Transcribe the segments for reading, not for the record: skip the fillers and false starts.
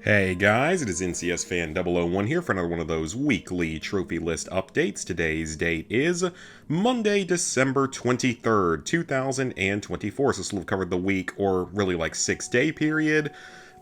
Hey guys, it is NCS Fan 001 here for another one of those weekly trophy list updates. Today's date is Monday, December 23rd, 2024. So this will have covered the week, or really like 6-day period,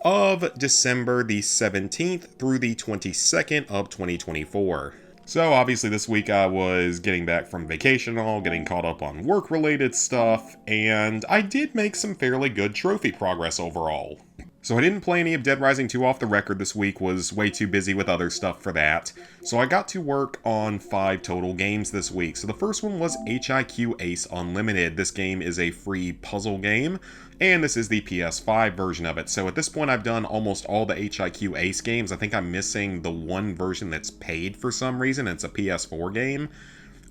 of December the 17th through the 22nd of 2024. So obviously this week I was getting back from vacation and all, getting caught up on work-related stuff, and I did make some fairly good trophy progress overall. So I didn't play any of Dead Rising 2 off the record this week, was way too busy with other stuff for that. So I got to work on 5 total games this week. So the first one was HiQ Ace Unlimited. This game is a free puzzle game, and this is the PS5 version of it. So at this point I've done almost all the HiQ Ace games. I think I'm missing the one version that's paid for some reason. It's a PS4 game.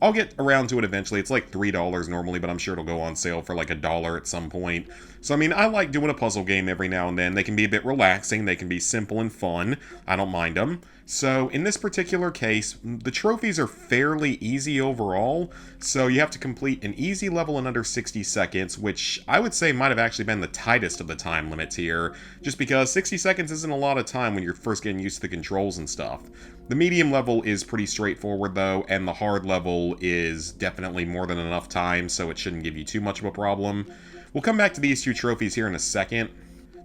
I'll get around to it eventually. It's like $3 normally, but I'm sure it'll go on sale for like $1 at some point. So, I mean, I like doing a puzzle game every now and then. They can be a bit relaxing. They can be simple and fun. I don't mind them. So, in this particular case, the trophies are fairly easy overall. So, you have to complete an easy level in under 60 seconds, which I would say might have actually been the tightest of the time limits here, just because 60 seconds isn't a lot of time when you're first getting used to the controls and stuff. The medium level is pretty straightforward though, and the hard level is definitely more than enough time, so it shouldn't give you too much of a problem. We'll come back to these two trophies here in a second.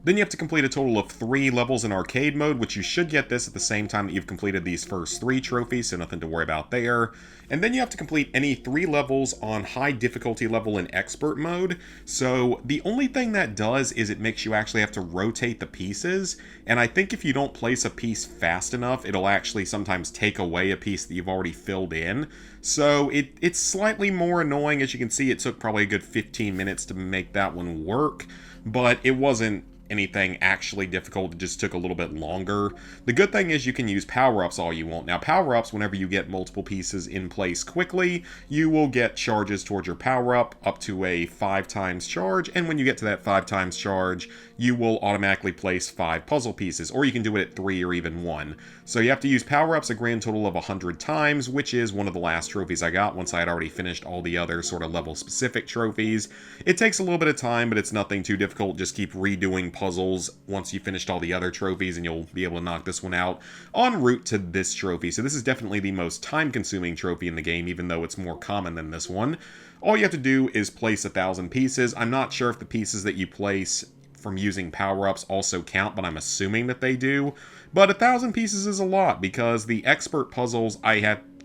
Then you have to complete a total of 3 levels in arcade mode, which you should get this at the same time that you've completed these first 3 trophies, so nothing to worry about there. And then you have to complete any 3 levels on high difficulty level in expert mode. So the only thing that does is it makes you actually have to rotate the pieces, and I think if you don't place a piece fast enough, it'll actually sometimes take away a piece that you've already filled in. So it's slightly more annoying. As you can see, it took probably a good 15 minutes to make that one work, but it wasn't anything actually difficult. It just took a little bit longer. The good thing is you can use power-ups all you want. Now, power-ups, whenever you get multiple pieces in place quickly, you will get charges towards your power-up up to a 5 times charge, and when you get to that 5 times charge, you will automatically place 5 puzzle pieces, or you can do it at 3 or even 1. So you have to use power-ups a grand total of 100 times, which is one of the last trophies I got once I had already finished all the other sort of level-specific trophies. It takes a little bit of time, but it's nothing too difficult. Just keep redoing puzzles once you finished all the other trophies, and you'll be able to knock this one out en route to this trophy. So this is definitely the most time-consuming trophy in the game, even though it's more common than this one. All you have to do is place 1,000 pieces. I'm not sure if the pieces that you place from using power-ups also count, but I'm assuming that they do. But 1,000 pieces is a lot, because the expert puzzles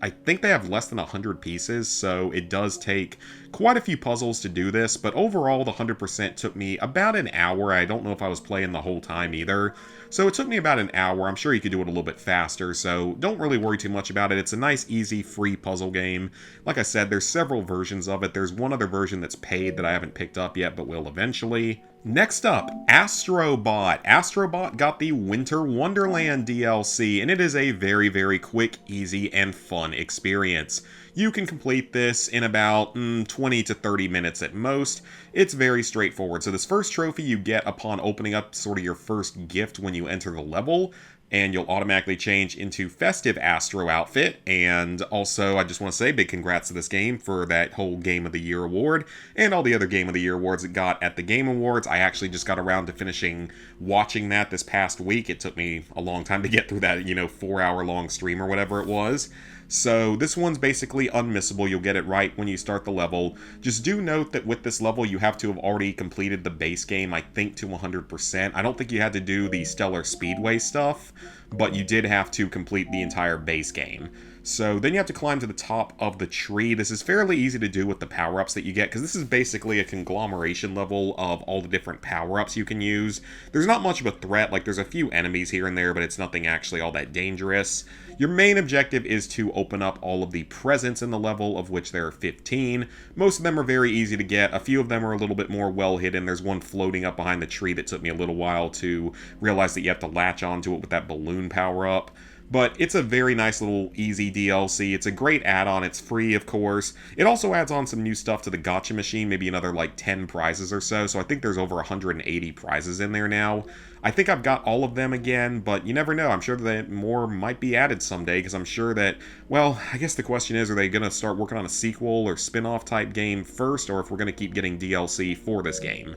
I think they have less than 100 pieces, so it does take quite a few puzzles to do this, but overall the 100% took me about an hour. I don't know if I was playing the whole time either. So it took me about an hour. I'm sure you could do it a little bit faster, so don't really worry too much about it. It's a nice, easy, free puzzle game. Like I said, there's several versions of it. There's one other version that's paid that I haven't picked up yet, but will eventually. Next up, Astrobot. Astrobot got the Winter Wonderland DLC, and it is a very, very quick, easy, and fun experience. You can complete this in about 20 to 30 minutes at most. It's very straightforward. So this first trophy you get upon opening up sort of your first gift when you enter the level, and you'll automatically change into Festive Astro outfit. And also, I just want to say big congrats to this game for that whole Game of the Year award, and all the other Game of the Year awards it got at the Game Awards. I actually just got around to finishing watching that this past week. It took me a long time to get through that, 4-hour long stream or whatever it was. So this one's basically unmissable. You'll get it right when you start the level. Just do note that with this level, you have to have already completed the base game, I think, to 100%. I don't think you had to do the Stellar Speedway stuff, but you did have to complete the entire base game. So then you have to climb to the top of the tree. This is fairly easy to do with the power-ups that you get, because this is basically a conglomeration level of all the different power-ups you can use. There's not much of a threat. Like, there's a few enemies here and there, but it's nothing actually all that dangerous. Your main objective is to open up all of the presents in the level, of which there are 15. Most of them are very easy to get. A few of them are a little bit more well hidden. There's one floating up behind the tree that took me a little while to realize that you have to latch onto it with that balloon power-up. But it's a very nice little easy DLC. It's a great add-on. It's free, of course. It also adds on some new stuff to the gacha machine, maybe another like 10 prizes or so. So I think there's over 180 prizes in there now. I think I've got all of them again, but you never know. I'm sure that more might be added someday, because I'm sure that, well, I guess the question is, are they going to start working on a sequel or spin-off type game first, or if we're going to keep getting DLC for this game?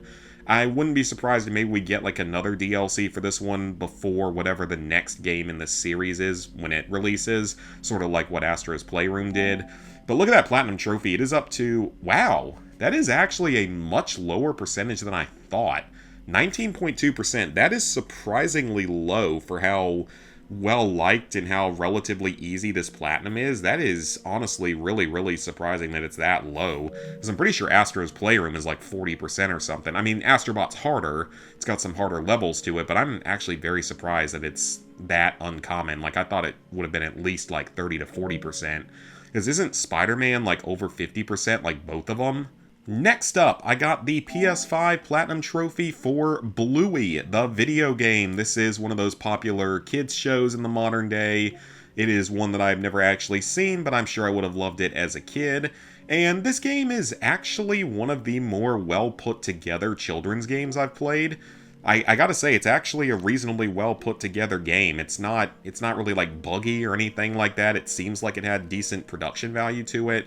I wouldn't be surprised if maybe we get like another DLC for this one before whatever the next game in this series is when it releases, sort of like what Astro's Playroom did. But look at that Platinum Trophy. It is up to, wow, that is actually a much lower percentage than I thought. 19.2%. That is surprisingly low for how well liked and how relatively easy this platinum is. That is honestly really, really surprising that it's that low. Because I'm pretty sure Astro's Playroom is like 40% or something. I mean, Astrobot's harder. It's got some harder levels to it, but I'm actually very surprised that it's that uncommon. Like, I thought it would have been at least like 30 to 40%. Because isn't Spider-Man like over 50%, like both of them? Next up, I got the PS5 Platinum Trophy for Bluey, the video game. This is one of those popular kids shows in the modern day. It is one that I've never actually seen, but I'm sure I would have loved it as a kid. And this game is actually one of the more well put together children's games I've played. I gotta say, it's actually a reasonably well put together game. It's not really like buggy or anything like that. It seems like it had decent production value to it.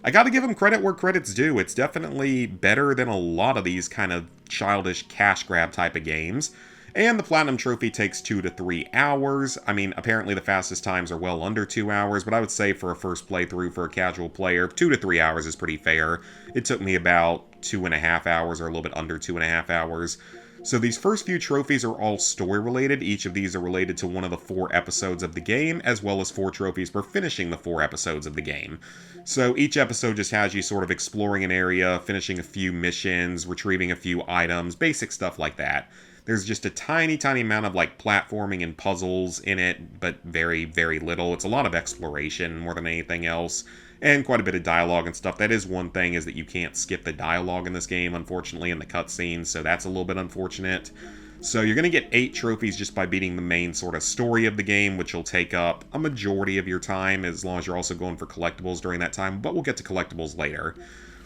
I gotta give them credit where credit's due. It's definitely better than a lot of these kind of childish cash grab type of games. And the Platinum Trophy takes 2 to 3 hours. I mean, apparently the fastest times are well under 2 hours, but I would say for a first playthrough for a casual player, 2 to 3 hours is pretty fair. It took me about 2.5 hours, or a little bit under 2.5 hours. So these first few trophies are all story related. Each of these are related to one of the 4 episodes of the game, as well as 4 trophies for finishing the 4 episodes of the game. So each episode just has you sort of exploring an area, finishing a few missions, retrieving a few items, basic stuff like that. There's just a tiny, tiny amount of like platforming and puzzles in it, but very, very little. It's a lot of exploration more than anything else, and quite a bit of dialogue and stuff. That is one thing, is that you can't skip the dialogue in this game, unfortunately, in the cutscenes, so that's a little bit unfortunate. So you're going to get 8 trophies just by beating the main sort of story of the game, which will take up a majority of your time, as long as you're also going for collectibles during that time, but we'll get to collectibles later.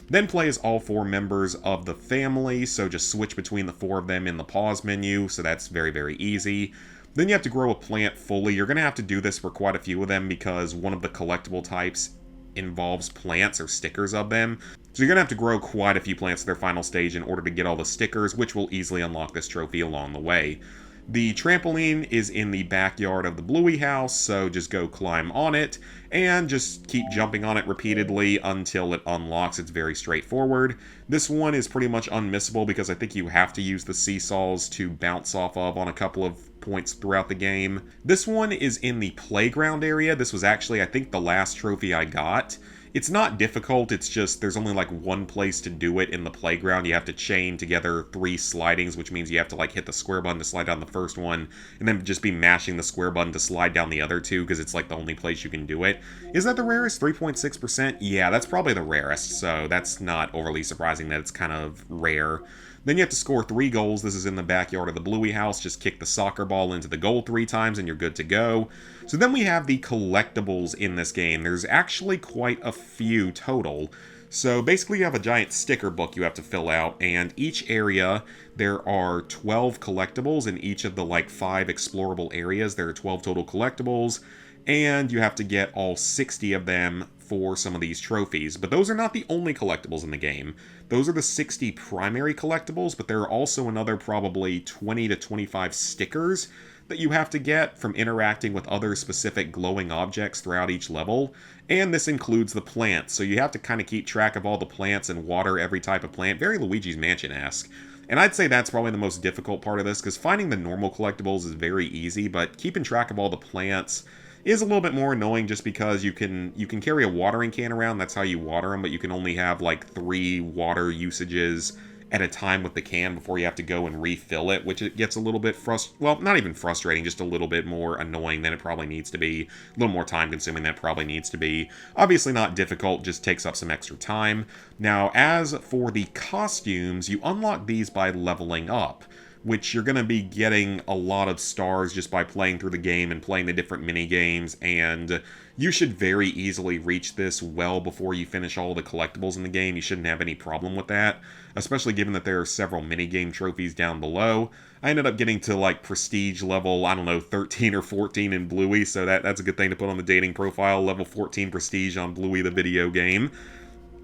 Then play as all 4 members of the family, so just switch between the 4 of them in the pause menu, so that's very, very easy. Then you have to grow a plant fully. You're going to have to do this for quite a few of them, because one of the collectible types involves plants or stickers of them. So you're going to have to grow quite a few plants to their final stage in order to get all the stickers, which will easily unlock this trophy along the way. The trampoline is in the backyard of the Bluey house, so just go climb on it, and just keep jumping on it repeatedly until it unlocks. It's very straightforward. This one is pretty much unmissable, because I think you have to use the seesaws to bounce off of on a couple of points throughout the game. This one is in the playground area. This was actually, I think, the last trophy I got. It's not difficult, it's just there's only like one place to do it in the playground. You have to chain together 3 slidings, which means you have to like hit the square button to slide down the first one, and then just be mashing the square button to slide down the other 2, because it's like the only place you can do it. Is that the rarest? 3.6%? Yeah, that's probably the rarest, so that's not overly surprising that it's kind of rare. Then you have to score 3 goals. This is in the backyard of the Bluey house. Just kick the soccer ball into the goal 3 times and you're good to go. So then we have the collectibles in this game. There's actually quite a few total. So basically you have a giant sticker book you have to fill out, and each area there are 12 collectibles in each of the like 5 explorable areas. There are 12 total collectibles, and you have to get all 60 of them for some of these trophies. But those are not the only collectibles in the game. Those are the 60 primary collectibles, but there are also another probably 20 to 25 stickers that you have to get from interacting with other specific glowing objects throughout each level, and this includes the plants, so you have to kind of keep track of all the plants and water every type of plant, very Luigi's Mansion-esque. And I'd say that's probably the most difficult part of this, because finding the normal collectibles is very easy, but keeping track of all the plants is a little bit more annoying, just because you can carry a watering can around, that's how you water them, but you can only have like 3 water usages at a time with the can before you have to go and refill it, which it gets a little bit well, not even frustrating, just a little bit more annoying than it probably needs to be, a little more time consuming than it probably needs to be. Obviously not difficult, just takes up some extra time. Now, as for the costumes, you unlock these by leveling up, which you're going to be getting a lot of stars just by playing through the game and playing the different mini games, and you should very easily reach this well before you finish all the collectibles in the game. You shouldn't have any problem with that, especially given that there are several minigame trophies down below. I ended up getting to like prestige level, I don't know, 13 or 14 in Bluey, so that's a good thing to put on the dating profile, level 14 prestige on Bluey the video game.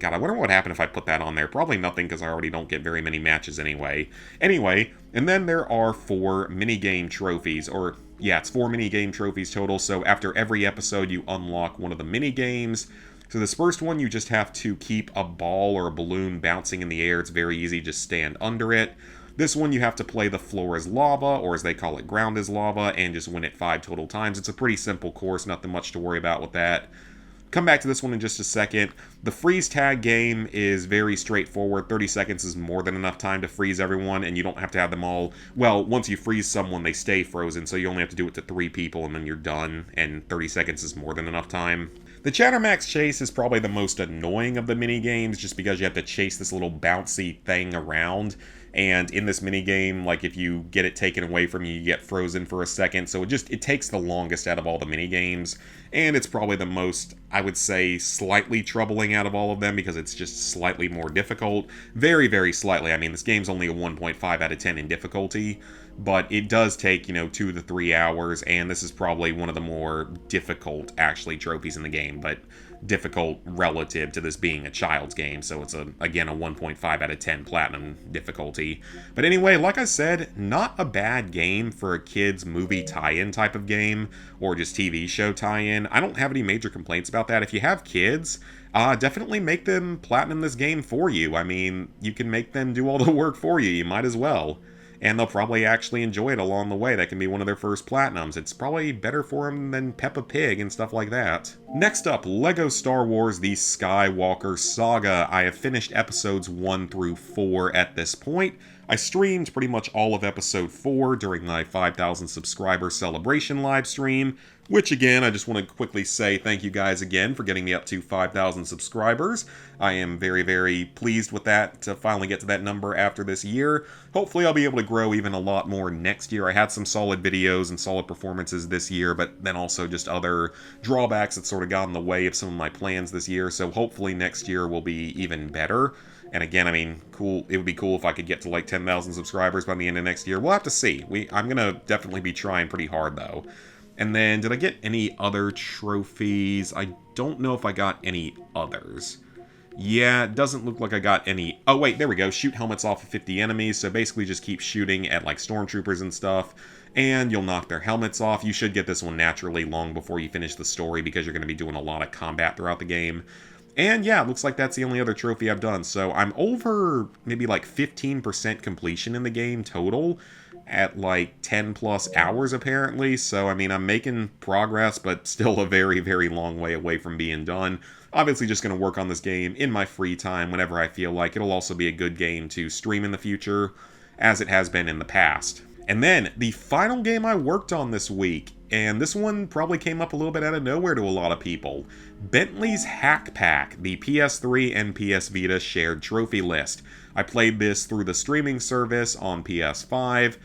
God, I wonder what would happen if I put that on there. Probably nothing, because I already don't get very many matches anyway. Anyway, and then there are 4 minigame trophies, or yeah, it's 4 minigame trophies total. So after every episode, you unlock one of the minigames. So this first one, you just have to keep a ball or a balloon bouncing in the air. It's very easy, just stand under it. This one, you have to play the floor is lava, or as they call it, ground is lava, and just win it 5 total times. It's a pretty simple course, nothing much to worry about with that. Come back to this one in just a second. The freeze tag game is very straightforward. 30 seconds is more than enough time to freeze everyone, and you don't have to have them all... Well, once you freeze someone, they stay frozen, so you only have to do it to 3 people, and then you're done, and 30 seconds is more than enough time. The Chattermax Chase is probably the most annoying of the mini-games, just because you have to chase this little bouncy thing around. And in this minigame, like, if you get it taken away from you, you get frozen for a second. So it takes the longest out of all the minigames. And it's probably the most, I would say, slightly troubling out of all of them, because it's just slightly more difficult. Very, very slightly. I mean, this game's only a 1.5 out of 10 in difficulty. But it does take, 2 to 3 hours. And this is probably one of the more difficult, actually, trophies in the game. But difficult relative to this being a child's game, so it's again a 1.5 out of 10 platinum difficulty. But anyway, like I said, not a bad game for a kids movie tie-in type of game, or just TV show tie-in. I don't have any major complaints about that. If you have kids, definitely make them platinum this game for you. I mean, you can make them do all the work for you. You might as well. And they'll probably actually enjoy it along the way. That can be one of their first platinums. It's probably better for them than Peppa Pig and stuff like that. Next up, LEGO Star Wars The Skywalker Saga. I have finished episodes 1 through 4 at this point. I streamed pretty much all of episode 4 during my 5,000 subscriber celebration live stream, which again, I just want to quickly say thank you guys again for getting me up to 5,000 subscribers. I am very, very pleased with that, to finally get to that number after this year. Hopefully I'll be able to grow even a lot more next year. I had some solid videos and solid performances this year, but then also just other drawbacks that sort of got in the way of some of my plans this year, so hopefully next year will be even better. And again, I mean, cool. It would be cool if I could get to like 10,000 subscribers by the end of next year. We'll have to see. I'm going to definitely be trying pretty hard, though. And then, did I get any other trophies? I don't know if I got any others. Yeah, it doesn't look like I got any... Oh, wait, there we go. Shoot helmets off of 50 enemies. So basically just keep shooting at, like, stormtroopers and stuff, and you'll knock their helmets off. You should get this one naturally long before you finish the story, because you're going to be doing a lot of combat throughout the game. And yeah, it looks like that's the only other trophy I've done. So I'm over maybe like 15% completion in the game total at like 10 plus hours apparently. So I mean, I'm making progress, but still a very, very long way away from being done. Obviously just going to work on this game in my free time whenever I feel like. It'll also be a good game to stream in the future, as it has been in the past. And then, the final game I worked on this week, and this one probably came up a little bit out of nowhere to a lot of people. Bentleys Hack Pack, the PS3 and PS Vita shared trophy list. I played this through the streaming service on PS5,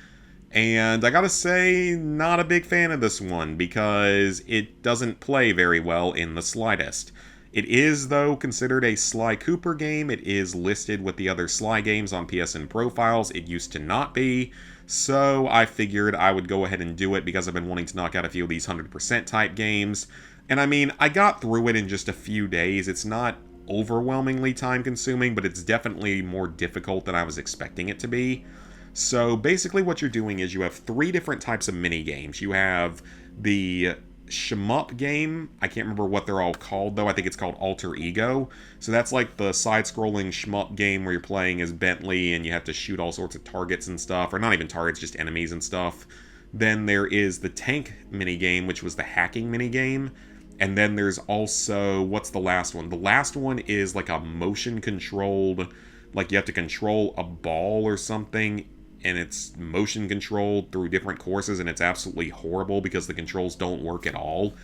and I gotta say, not a big fan of this one, because it doesn't play very well in the slightest. It is, though, considered a Sly Cooper game. It is listed with the other Sly games on PSN profiles. It used to not be. So I figured I would go ahead and do it, because I've been wanting to knock out a few of these 100% type games. And I mean, I got through it in just a few days. It's not overwhelmingly time consuming, but it's definitely more difficult than I was expecting it to be. So basically what you're doing is you have 3 different types of mini games. You have the shmup game. I can't remember what they're all called, though. I think it's called Alter Ego. So that's like the side-scrolling shmup game where you're playing as Bentley and you have to shoot all sorts of targets and stuff, or not even targets, just enemies and stuff. Then there is the tank minigame, which was the hacking minigame. And then there's also, what's the last one? The last one is like a motion-controlled, like you have to control a ball or something, and it's motion controlled through different courses, and it's absolutely horrible because the controls don't work at all.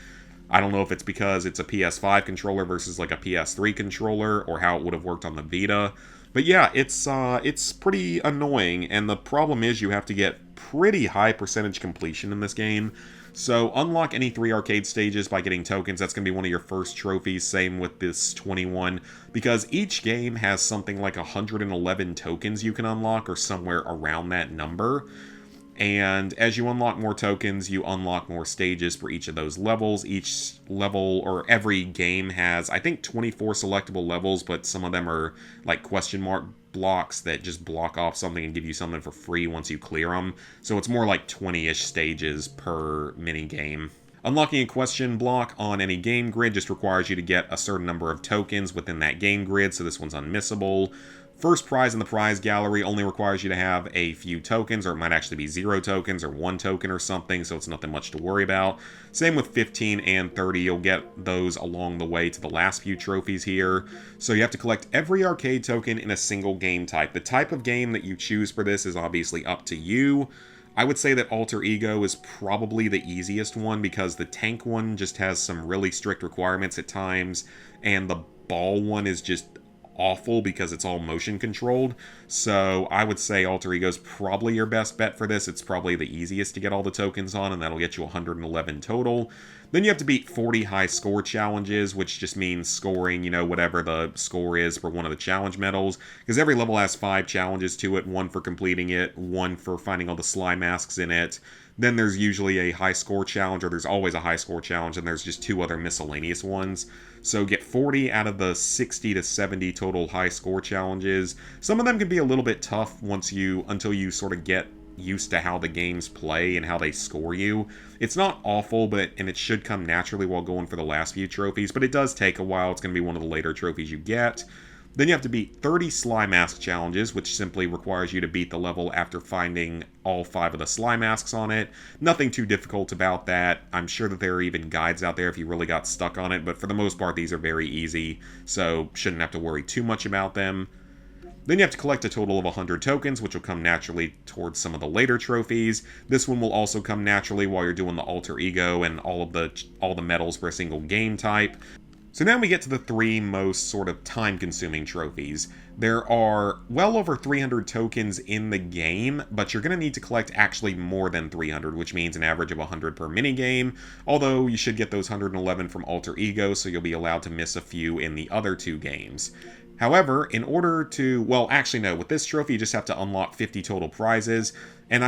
I don't know if it's because it's a PS5 controller versus like a PS3 controller, or how it would have worked on the Vita. But yeah, it's pretty annoying, and the problem is you have to get pretty high percentage completion in this game. So unlock any 3 arcade stages by getting tokens. That's going to be one of your first trophies. Same with this 21. Because each game has something like 111 tokens you can unlock, or somewhere around that number. And as you unlock more tokens, you unlock more stages for each of those levels. Each level, or every game, has, I think, 24 selectable levels, but some of them are like question mark blocks that just block off something and give you something for free once you clear them. So it's more like 20-ish stages per mini game. Unlocking a question block on any game grid just requires you to get a certain number of tokens within that game grid, so this one's unmissable. First prize in the prize gallery only requires you to have a few tokens, or it might actually be 0 tokens or 1 token or something, so it's nothing much to worry about. Same with 15 and 30, you'll get those along the way to the last few trophies here. So you have to collect every arcade token in a single game type. The type of game that you choose for this is obviously up to you. I would say that Alter Ego is probably the easiest one because the tank one just has some really strict requirements at times, and the ball one is just awful because it's all motion controlled. So I would say Alter Ego is probably your best bet for this. It's probably the easiest to get all the tokens on, and that'll get you 111 total. Then you have to beat 40 high score challenges, which just means scoring, whatever the score is for one of the challenge medals. Because every level has 5 challenges to it, 1 for completing it, 1 for finding all the slime masks in it. Then there's usually a high score challenge, or there's always a high score challenge, and there's just 2 other miscellaneous ones. So get 40 out of the 60 to 70 total high score challenges. Some of them can be a little bit tough until you sort of get used to how the games play and how they score you. It's not awful, and it should come naturally while going for the last few trophies, but it does take a while. It's going to be one of the later trophies you get. Then you have to beat 30 slime mask challenges, which simply requires you to beat the level after finding all 5 of the slime masks on it. Nothing too difficult about that. I'm sure that there are even guides out there if you really got stuck on it, but for the most part these are very easy, so shouldn't have to worry too much about them. Then you have to collect a total of 100 tokens, which will come naturally towards some of the later trophies. This one will also come naturally while you're doing the Alter Ego and all the medals for a single game type. So now we get to the 3 most sort of time-consuming trophies. There are well over 300 tokens in the game, but you're going to need to collect actually more than 300, which means an average of 100 per minigame, although you should get those 111 from Alter Ego, so you'll be allowed to miss a few in the other 2 games. However, in order to, well, actually no, with this trophy you just have to unlock 50 total prizes, and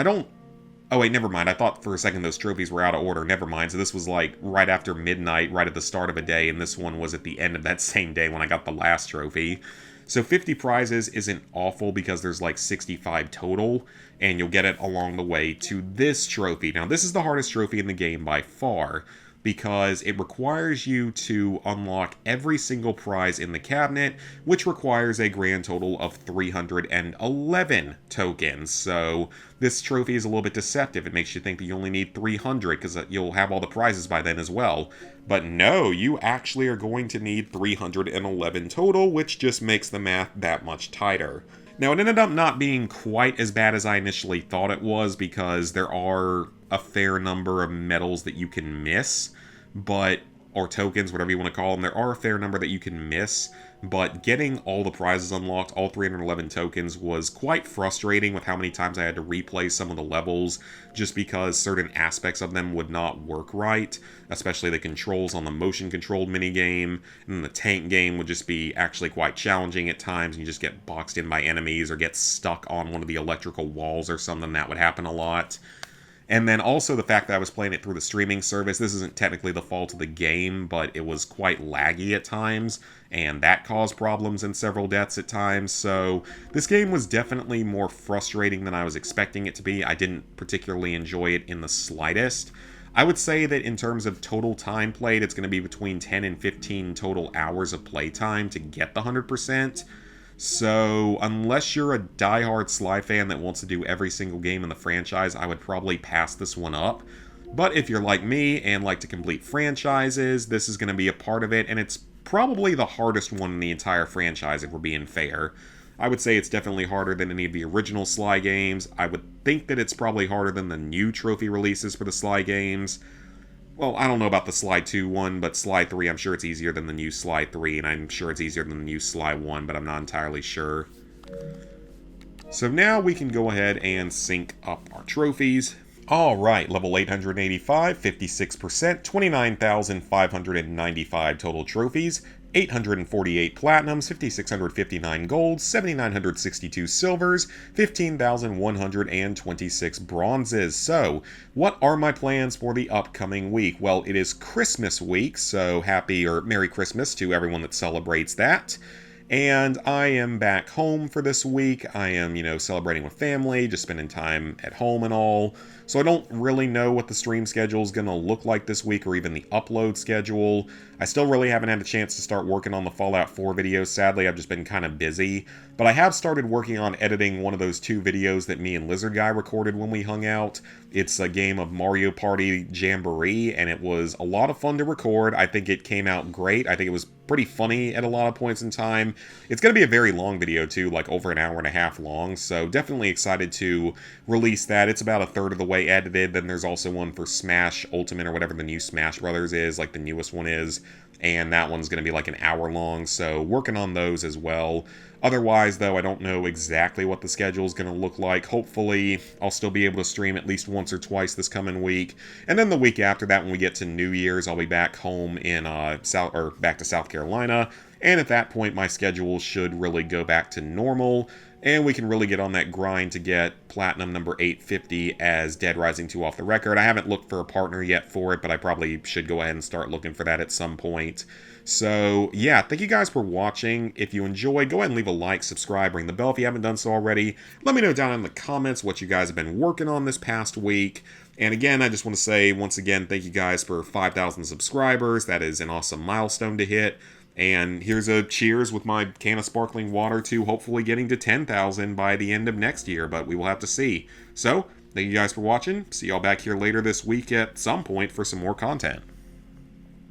oh wait, never mind, I thought for a second those trophies were out of order, never mind, so this was like right after midnight, right at the start of a day, and this one was at the end of that same day when I got the last trophy. So 50 prizes isn't awful because there's like 65 total, and you'll get it along the way to this trophy. Now this is the hardest trophy in the game by far, because it requires you to unlock every single prize in the cabinet, which requires a grand total of 311 tokens. So this trophy is a little bit deceptive. It makes you think that you only need 300 because you'll have all the prizes by then as well. But no, you actually are going to need 311 total, which just makes the math that much tighter. Now, it ended up not being quite as bad as I initially thought it was because there are a fair number of medals that you can miss, or tokens, whatever you want to call them. There are a fair number that you can miss, but getting all the prizes unlocked, all 311 tokens, was quite frustrating with how many times I had to replay some of the levels just because certain aspects of them would not work right, especially the controls on the motion-controlled minigame, and the tank game would just be actually quite challenging at times, and you just get boxed in by enemies or get stuck on one of the electrical walls or something. That would happen a lot. And then also the fact that I was playing it through the streaming service. This isn't technically the fault of the game, but it was quite laggy at times, and that caused problems and several deaths at times. So this game was definitely more frustrating than I was expecting it to be. I didn't particularly enjoy it in the slightest. I would say that in terms of total time played, it's going to be between 10 and 15 total hours of playtime to get the 100%. So, unless you're a diehard Sly fan that wants to do every single game in the franchise, I would probably pass this one up. But if you're like me and like to complete franchises, this is going to be a part of it, and it's probably the hardest one in the entire franchise if we're being fair. I would say it's definitely harder than any of the original Sly games. I would think that it's probably harder than the new trophy releases for the Sly games. Well, I don't know about the Sly 2 one, but Sly 3, I'm sure it's easier than the new Sly 3, and I'm sure it's easier than the new Sly 1, but I'm not entirely sure. So now we can go ahead and sync up our trophies. Alright, level 885, 56%, 29,595 total trophies. 848 platinums, 5,659 golds, 7,962 silvers, 15,126 bronzes. So, what are my plans for the upcoming week? Well, it is Christmas week, so happy or Merry Christmas to everyone that celebrates that. And I am back home for this week. I am, celebrating with family, just spending time at home and all. So I don't really know what the stream schedule is going to look like this week or even the upload schedule. I still really haven't had a chance to start working on the Fallout 4 videos. Sadly, I've just been kind of busy. But I have started working on editing one of those 2 videos that me and Lizard Guy recorded when we hung out. It's a game of Mario Party Jamboree, and it was a lot of fun to record. I think it came out great. I think it was pretty funny at a lot of points in time. It's going to be a very long video too, like over an hour and a half long, so definitely excited to release that. It's about a third of the way edited. Then there's also one for Smash Ultimate or whatever the new Smash Brothers is, like the newest one is, and that one's going to be like an hour long, so working on those as well. Otherwise, though, I don't know exactly what the schedule is going to look like. Hopefully, I'll still be able to stream at least once or twice this coming week. And then the week after that, when we get to New Year's, I'll be back home in back to South Carolina. And at that point, my schedule should really go back to normal. And we can really get on that grind to get Platinum number 850 as Dead Rising 2 off the record. I haven't looked for a partner yet for it, but I probably should go ahead and start looking for that at some point. So, yeah, thank you guys for watching. If you enjoyed, go ahead and leave a like, subscribe, ring the bell if you haven't done so already. Let me know down in the comments what you guys have been working on this past week. And again, I just want to say, once again, thank you guys for 5,000 subscribers. That is an awesome milestone to hit. And here's a cheers with my can of sparkling water to hopefully getting to 10,000 by the end of next year, but we will have to see. So, thank you guys for watching. See y'all back here later this week at some point for some more content.